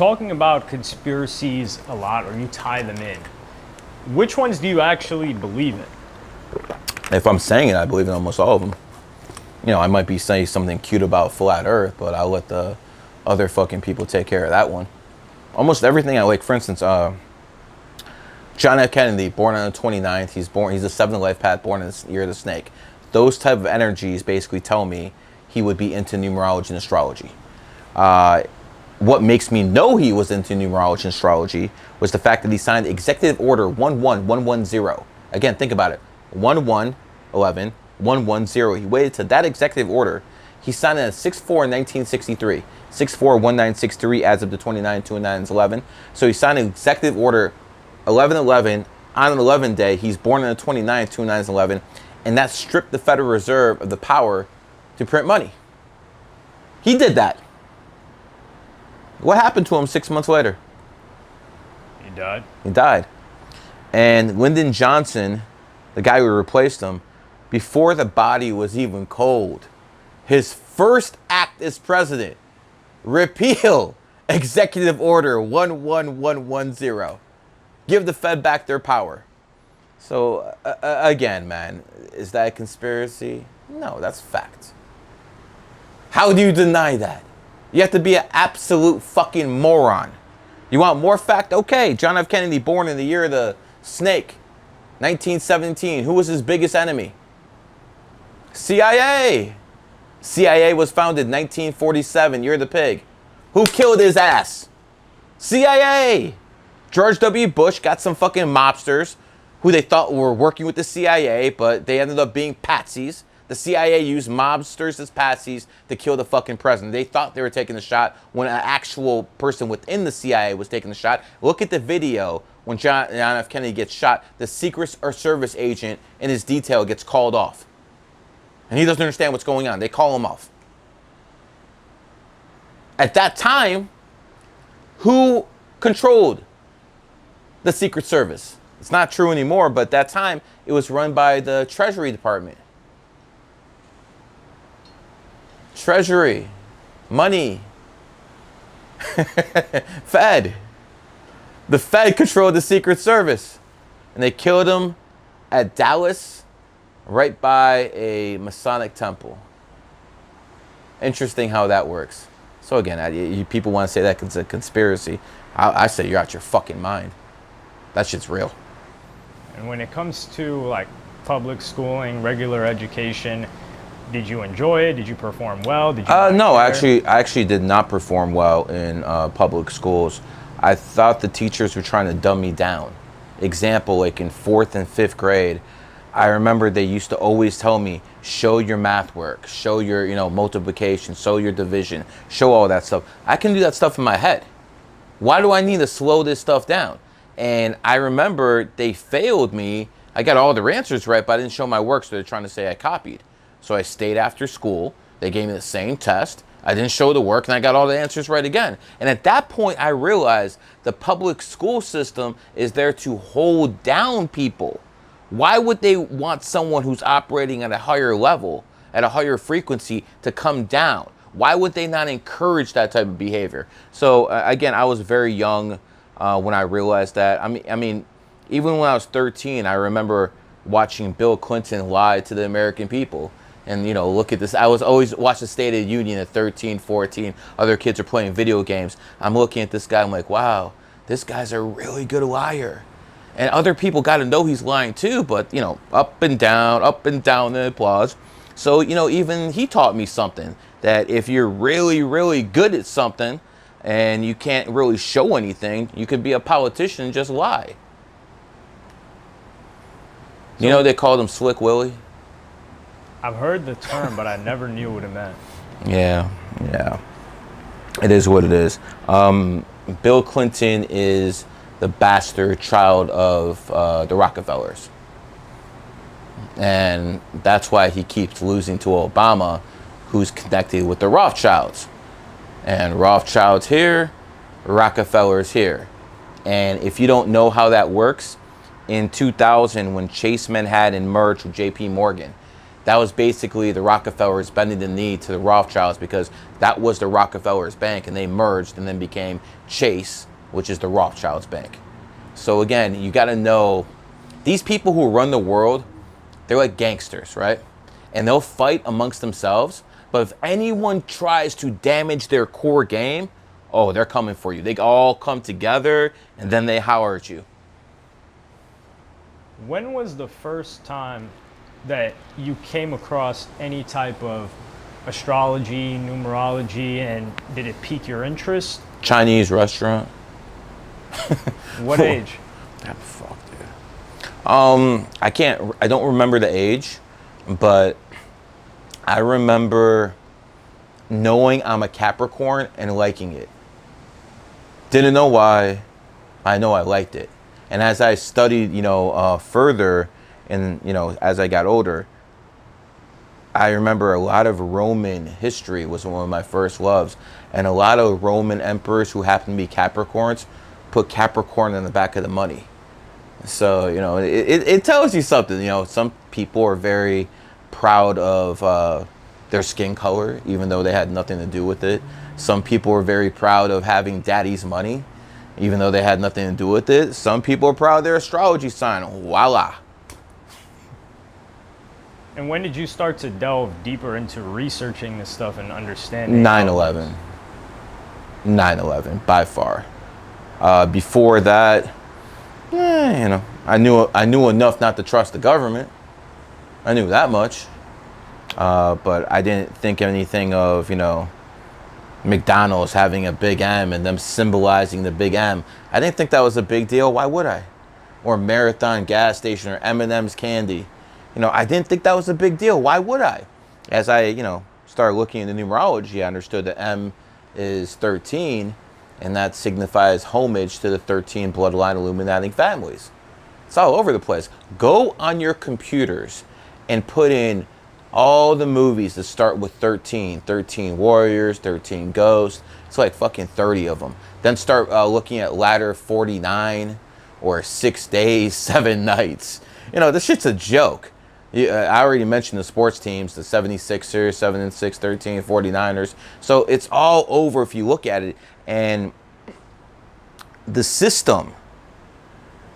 talking about conspiracies a lot, or you tie them in. Which ones do you actually believe in? If I'm saying it, I believe in almost all of them. You know, I might be saying something cute about flat Earth, but I'll let the other fucking people take care of that one. Almost everything I like, for instance, John F. Kennedy, born on the 29th. He's the 7th Lifepath, born in the year of the snake. Those type of energies basically tell me he would be into numerology and astrology. What makes me know he was into numerology and astrology was the fact that he signed Executive Order 11110. Again, think about it. 1111 110. He waited to that executive order. He signed it at 6/4/1963. 6/4/1963 as of the 29/2/9/11. So he signed an executive order 1111 on an 11 day. He's born on the 29/2/9/11, and that stripped the Federal Reserve of the power to print money. He did that. What happened to him 6 months later? He died. He died. And Lyndon Johnson, the guy who replaced him, before the body was even cold, his first act as president, repeal Executive Order 11110. Give the Fed back their power. So, again, man, is that a conspiracy? No, that's fact. How do you deny that? You have to be an absolute fucking moron. You want more fact? Okay, John F. Kennedy, born in the year of the snake, 1917. Who was his biggest enemy? CIA. CIA was founded 1947, year of the pig. Who killed his ass? CIA. George W. Bush got some fucking mobsters who they thought were working with the CIA, but they ended up being patsies. The CIA used mobsters as patsies to kill the fucking president. They thought they were taking the shot when an actual person within the CIA was taking the shot. Look at the video when John F. Kennedy gets shot. The Secret Service agent in his detail gets called off. And he doesn't understand what's going on. They call him off. At that time, who controlled the Secret Service? It's not true anymore, but at that time, it was run by the Treasury Department. Treasury, money, Fed. The Fed controlled the Secret Service. And they killed him at Dallas, right by a Masonic temple. Interesting how that works. So again, people want to say that it's a conspiracy. I say you're out your fucking mind. That shit's real. And when it comes to like public schooling, regular education, did you enjoy it? Did you perform well? Did you no, I actually did not perform well in public schools. I thought the teachers were trying to dumb me down. Example, like in 4th and 5th grade, I remember they used to always tell me, show your math work, show your, multiplication, show your division, show all that stuff. I can do that stuff in my head. Why do I need to slow this stuff down? And I remember they failed me. I got all their answers right, but I didn't show my work, so they're trying to say I copied. So I stayed after school. They gave me the same test. I didn't show the work, and I got all the answers right again. And at that point, I realized the public school system is there to hold down people. Why would they want someone who's operating at a higher level, at a higher frequency, to come down? Why would they not encourage that type of behavior? So again, I was very young when I realized that. I mean, even when I was 13, I remember watching Bill Clinton lie to the American people. And, look at this. I was always watching the State of the Union at 13, 14. Other kids are playing video games. I'm looking at this guy. I'm like, wow, this guy's a really good liar. And other people got to know he's lying too. But, up and down the applause. So, even he taught me something. That if you're really, really good at something and you can't really show anything, you could be a politician and just lie. So, they called him Slick Willie? I've heard the term, but I never knew what it meant. Yeah. It is what it is. Bill Clinton is the bastard child of the Rockefellers. And that's why he keeps losing to Obama, who's connected with the Rothschilds. And Rothschilds here, Rockefellers here. And if you don't know how that works, in 2000, when Chase Manhattan merged with JP Morgan, That was basically the Rockefellers bending the knee to the Rothschilds because that was the Rockefellers bank, and they merged and then became Chase, which is the Rothschilds bank. So again, you got to know these people who run the world, they're like gangsters, right? And they'll fight amongst themselves. But if anyone tries to damage their core game, oh, they're coming for you. They all come together and then they holler at you. When was the first time that you came across any type of astrology, numerology, and did it pique your interest? Chinese restaurant. What age? Fuck, dude. I don't remember the age, but I remember knowing I'm a Capricorn and liking it. Didn't know why. I know I liked it. And as I studied, further, and as I got older, I remember a lot of Roman history was one of my first loves, and a lot of Roman emperors who happened to be Capricorns put Capricorn in the back of the money. So it tells you something. Some people are very proud of their skin color, even though they had nothing to do with it. Some people are very proud of having daddy's money, even though they had nothing to do with it. Some people are proud of their astrology sign. Voila. And when did you start to delve deeper into researching this stuff and understanding? 9/11. 9/11, by far. Before that, I knew enough not to trust the government. I knew that much. But I didn't think anything of, McDonald's having a big M and them symbolizing the big M. I didn't think that was a big deal. Why would I? Or Marathon gas station or M&M's candy. I didn't think that was a big deal. Why would I? As I, started looking into numerology, I understood that M is 13, and that signifies homage to the 13 bloodline Illuminati families. It's all over the place. Go on your computers and put in all the movies that start with 13. 13 Warriors, 13 Ghosts. It's like fucking 30 of them. Then start looking at Ladder 49 or 6 Days, 7 Nights. This shit's a joke. I already mentioned the sports teams, the 76ers, 7-6, 13, 49ers. So it's all over if you look at it. And the system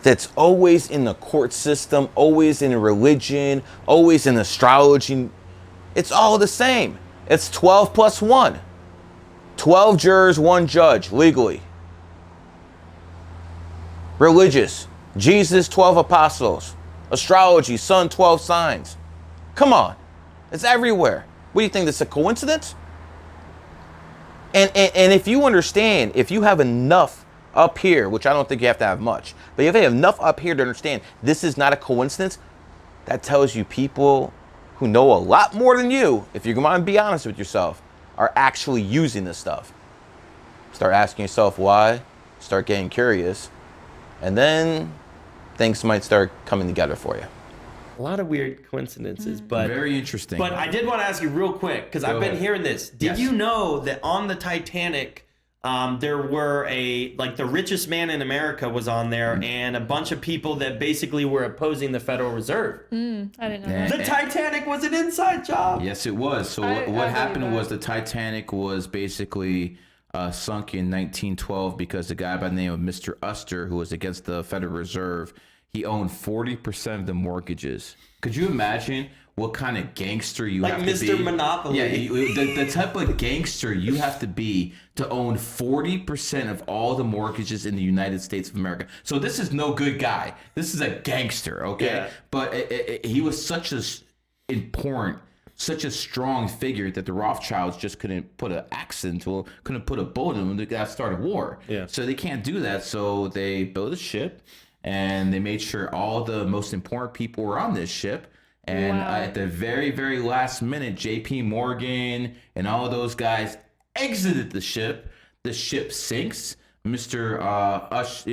that's always in the court system, always in religion, always in astrology, it's all the same. It's 12 plus 1. 12 jurors, 1 judge, legally. Religious, Jesus, 12 apostles. Astrology, sun, 12 signs. Come on. It's everywhere. What do you think, this is a coincidence? And if you understand, if you have enough up here, which I don't think you have to have much, but if you have enough up here to understand this is not a coincidence, that tells you people who know a lot more than you, if you're going to be honest with yourself, are actually using this stuff. Start asking yourself why, start getting curious, and then things might start coming together for you. A lot of weird coincidences, but very interesting. But I did want to ask you real quick, because I've been hearing this. Did you know that on the Titanic, there were the richest man in America was on there, and a bunch of people that basically were opposing the Federal Reserve? I didn't know that. The Titanic was an inside job. Yes, it was. So what happened was the Titanic was basically sunk in 1912 because a guy by the name of Mr. Uster, who was against the Federal Reserve, he owned 40% of the mortgages. Could you imagine what kind of gangster you have to be? Like Mr. Monopoly. Yeah, the type of gangster you have to be to own 40% of all the mortgages in the United States of America. So this is no good guy. This is a gangster, okay? Yeah. But he was such a strong figure that the Rothschilds just couldn't put an axe into him, couldn't put a bullet in him. They got to start a war. Yeah. So they can't do that. So they built a ship, and they made sure all the most important people were on this ship. And at the very, very last minute, J.P. Morgan and all of those guys exited the ship. The ship sinks. Mr.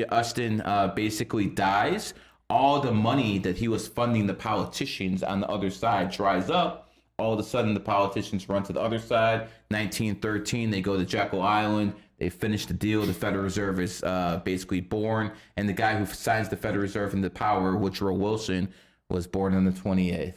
Ustin basically dies. All the money that he was funding the politicians on the other side dries up. All of a sudden, the politicians run to the other side. 1913, they go to Jekyll Island. They finish the deal. The Federal Reserve is basically born. And the guy who signs the Federal Reserve into power, Woodrow Wilson, was born on the 28th.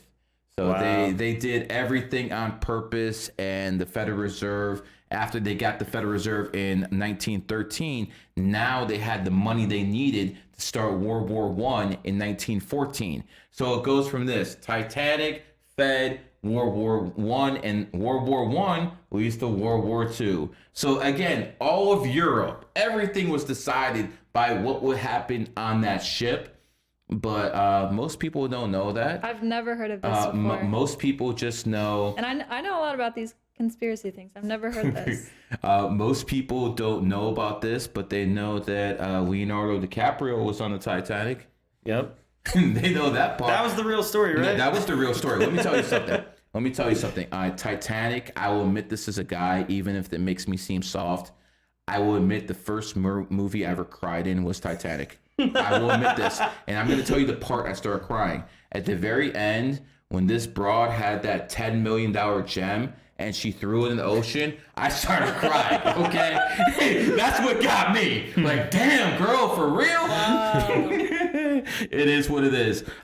So Wow. they did everything on purpose, and the Federal Reserve, after they got the Federal Reserve in 1913, now they had the money they needed to start World War I in 1914. So it goes from this: Titanic, Fed, World War I, and World War I leads to World War II. So again, all of Europe, everything was decided by what would happen on that ship. But most people don't know that. I've never heard of this before. Most people just know. And I know a lot about these conspiracy things. I've never heard this. Most people don't know about this, but they know that Leonardo DiCaprio was on the Titanic. Yep. They know that part. That was the real story, right? That was the real story. Let me tell you something. Titanic, I will admit this as a guy, even if it makes me seem soft. I will admit the first movie I ever cried in was Titanic. I will admit this. And I'm going to tell you the part I started crying. At the very end, when this broad had that $10 million gem and she threw it in the ocean, I started crying, okay? That's what got me. Like, damn, girl, for real? It is what it is.